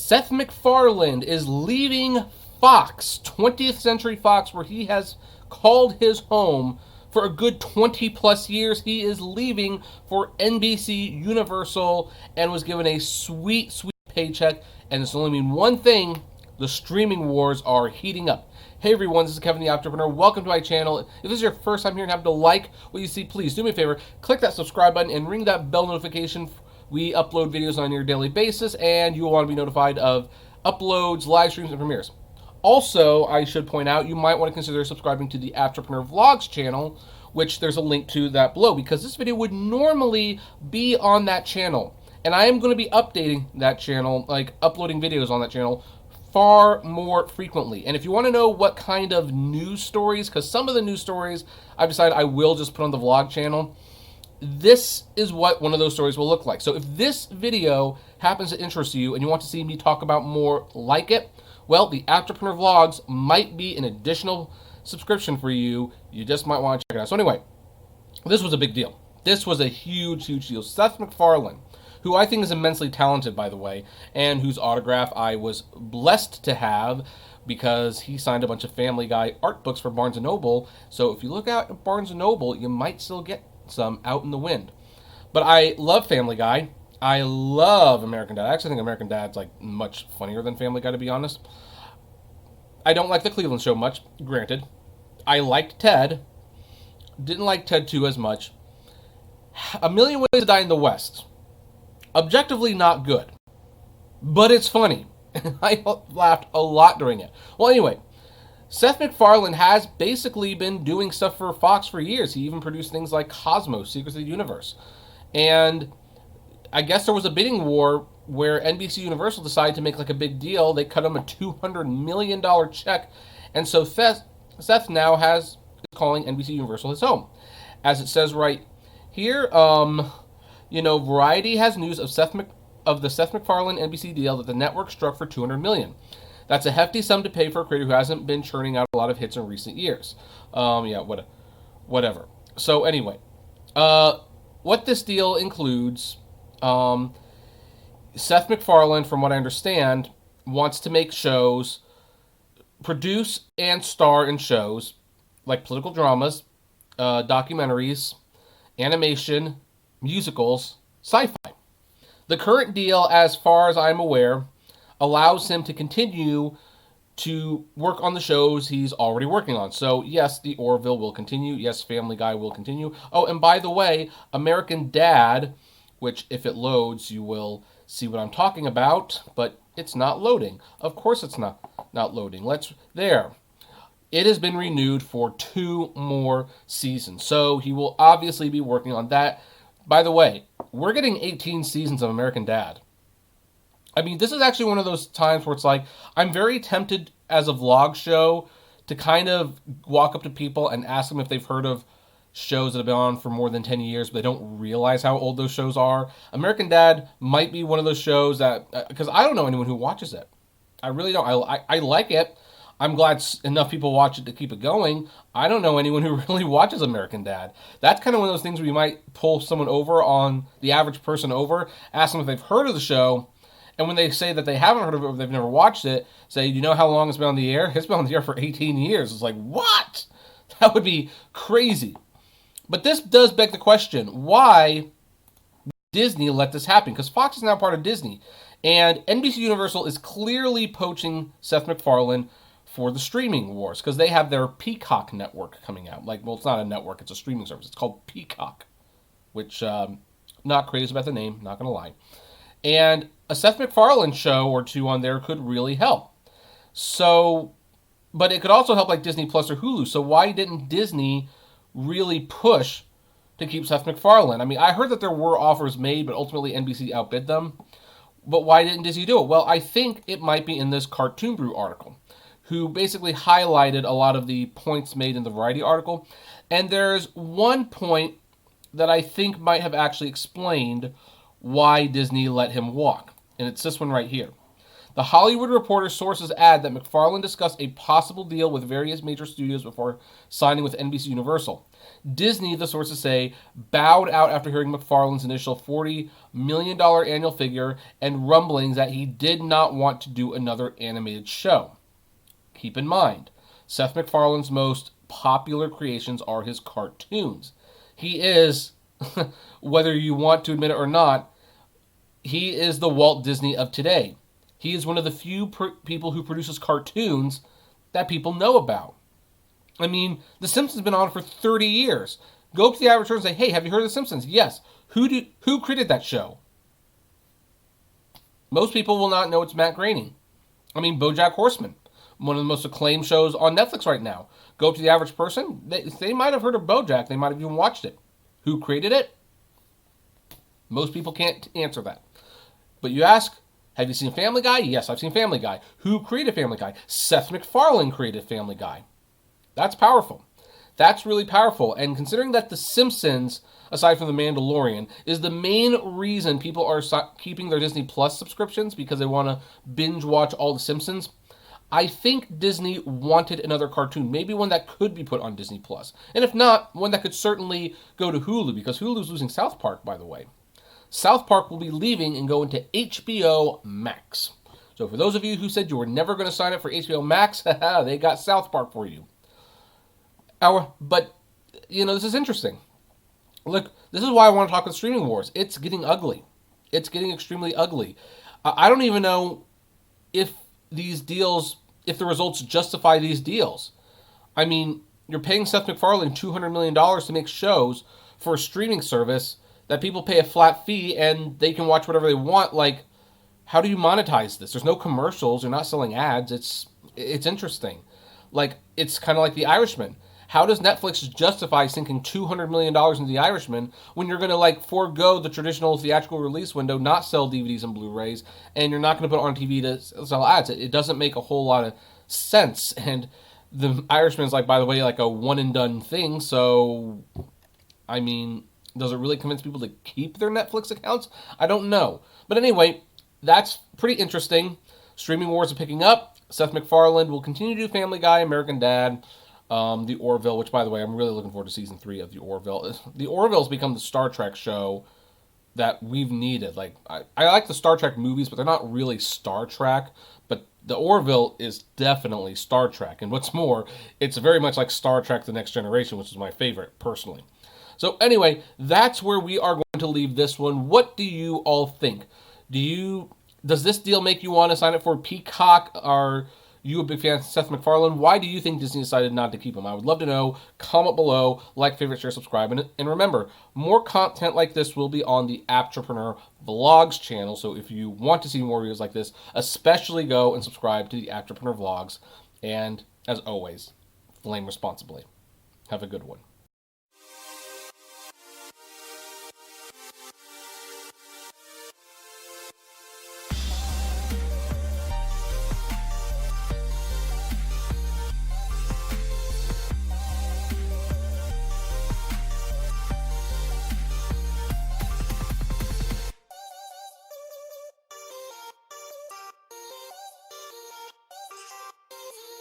Seth Macfarlane is leaving Fox, 20th Century Fox, where he has called his home for a good 20 plus years. He is leaving for NBC Universal and was given a sweet, sweet paycheck. And it's only mean one thing: the streaming wars are heating up. Hey everyone, this is Kevin the Afterpreneur. Welcome to my channel. If this is your first time here and happen to like what you see, please do me a favor, click that subscribe button and ring that bell notification. We upload videos on a daily basis, and you will want to be notified of uploads, live streams, and premieres. Also, I should point out, you might want to consider subscribing to the Afterpreneur Vlogs channel, which there's a link to that below, because this video would normally be on that channel. And I am going to be updating that channel, like uploading videos on that channel, far more frequently. And if you want to know what kind of news stories, because some of the news stories I've decided I will just put on the vlog channel, this is what one of those stories will look like. So if this video happens to interest you and you want to see me talk about more like it, well, the Afterpreneur Vlogs might be an additional subscription for you. You just might want to check it out. So anyway, this was a big deal. This was a huge, huge deal. Seth Macfarlane, who I think is immensely talented, by the way, and whose autograph I was blessed to have because he signed a bunch of Family Guy art books for Barnes & Noble. So if you look out at Barnes & Noble, you might still get some out in the wind. But I love Family Guy. I love American Dad. I actually think American Dad's like much funnier than Family Guy, to be honest. I don't like the Cleveland Show much, granted. I liked Ted. Didn't like Ted 2 as much. A Million Ways to Die in the West. Objectively not good. But it's funny. I laughed a lot during it. Well, anyway, Seth Macfarlane has basically been doing stuff for Fox for years. He even produced things like Cosmos, Secrets of the Universe. And I guess there was a bidding war where NBC Universal decided to make like a big deal. They cut him a $200 million check. And so Seth now is calling NBC Universal his home. As it says right here, Variety has news of the Seth Macfarlane NBC deal that the network struck for $200 million. That's a hefty sum to pay for a creator who hasn't been churning out a lot of hits in recent years. Whatever. So anyway, what this deal includes, Seth Macfarlane, from what I understand, wants to make shows, produce and star in shows like political dramas, documentaries, animation, musicals, sci-fi. The current deal, as far as I'm aware, allows him to continue to work on the shows he's already working on. So yes, The Orville will continue. Yes, Family Guy will continue. Oh, and by the way, American Dad, which if it loads, you will see what I'm talking about, but it's not loading. Of course it's not loading. There. It has been renewed for 2 more seasons. So he will obviously be working on that. By the way, we're getting 18 seasons of American Dad. I mean, this is actually one of those times where it's like, I'm very tempted as a vlog show to kind of walk up to people and ask them if they've heard of shows that have been on for more than 10 years, but they don't realize how old those shows are. American Dad might be one of those shows that, because I don't know anyone who watches it. I really don't. I like it. I'm glad enough people watch it to keep it going. I don't know anyone who really watches American Dad. That's kind of one of those things where you might pull someone over, on the average person over, ask them if they've heard of the show, and when they say that they haven't heard of it or they've never watched it, say, "Do you know how long it's been on the air?" It's been on the air for 18 years. It's like, what? That would be crazy. But this does beg the question, why Disney let this happen? Because Fox is now part of Disney, and NBC Universal is clearly poaching Seth Macfarlane for the streaming wars, because they have their Peacock network coming out. Well, it's not a network, it's a streaming service. It's called Peacock, which, not crazy about the name, not going to lie. And a Seth Macfarlane show or 2 on there could really help. So, but it could also help like Disney Plus or Hulu. So why didn't Disney really push to keep Seth Macfarlane? I mean, I heard that there were offers made, but ultimately NBC outbid them. But why didn't Disney do it? Well, I think it might be in this Cartoon Brew article, who basically highlighted a lot of the points made in the Variety article. And there's one point that I think might have actually explained why Disney let him walk. And it's this one right here. The Hollywood Reporter sources add that Macfarlane discussed a possible deal with various major studios before signing with NBC Universal. Disney, the sources say, bowed out after hearing Macfarlane's initial $40 million annual figure and rumblings that he did not want to do another animated show. Keep in mind, Seth MacFarlane's most popular creations are his cartoons. He is, whether you want to admit it or not, he is the Walt Disney of today. He is one of the few people who produces cartoons that people know about. I mean, The Simpsons have been on for 30 years. Go up to the average person and say, hey, have you heard of The Simpsons? Yes. Who created that show? Most people will not know it's Matt Groening. I mean, BoJack Horseman, one of the most acclaimed shows on Netflix right now. Go up to the average person, they might have heard of BoJack. They might have even watched it. Who created it? Most people can't answer that. But you ask, have you seen Family Guy? Yes, I've seen Family Guy. Who created Family Guy? Seth MacFarlane created Family Guy. That's powerful. That's really powerful. And considering that The Simpsons, aside from The Mandalorian, is the main reason people are keeping their Disney Plus subscriptions because they want to binge watch all The Simpsons, I think Disney wanted another cartoon, maybe one that could be put on Disney Plus. And if not, one that could certainly go to Hulu, because Hulu's losing South Park, by the way. South Park will be leaving and go into HBO Max. So for those of you who said you were never going to sign up for HBO Max, they got South Park for you. But, this is interesting. Look, this is why I want to talk about streaming wars. It's getting ugly. It's getting extremely ugly. I don't even know if these deals, if the results justify these deals. I mean, you're paying Seth MacFarlane $200 million to make shows for a streaming service that people pay a flat fee and they can watch whatever they want. Like, how do you monetize this? There's no commercials. You're not selling ads. It's interesting. Like, it's kind of like The Irishman. How does Netflix justify sinking $200 million into The Irishman when you're going to, forego the traditional theatrical release window, not sell DVDs and Blu-rays, and you're not going to put it on TV to sell ads? It doesn't make a whole lot of sense. And The Irishman's, by the way, a one-and-done thing. So, I mean, does it really convince people to keep their Netflix accounts? I don't know. But anyway, that's pretty interesting. Streaming wars are picking up. Seth MacFarlane will continue to do Family Guy, American Dad, The Orville, which, by the way, I'm really looking forward to season 3 of The Orville. The Orville's become the Star Trek show that we've needed. I like the Star Trek movies, but they're not really Star Trek. But The Orville is definitely Star Trek. And what's more, it's very much like Star Trek The Next Generation, which is my favorite, personally. So anyway, that's where we are going to leave this one. What do you all think? Does this deal make you want to sign up for Peacock? Are you a big fan of Seth MacFarlane? Why do you think Disney decided not to keep him? I would love to know. Comment below, like, favorite, share, subscribe. And remember, more content like this will be on the Afterpreneur Vlogs channel. So if you want to see more videos like this, especially go and subscribe to the Afterpreneur Vlogs. And as always, flame responsibly. Have a good one.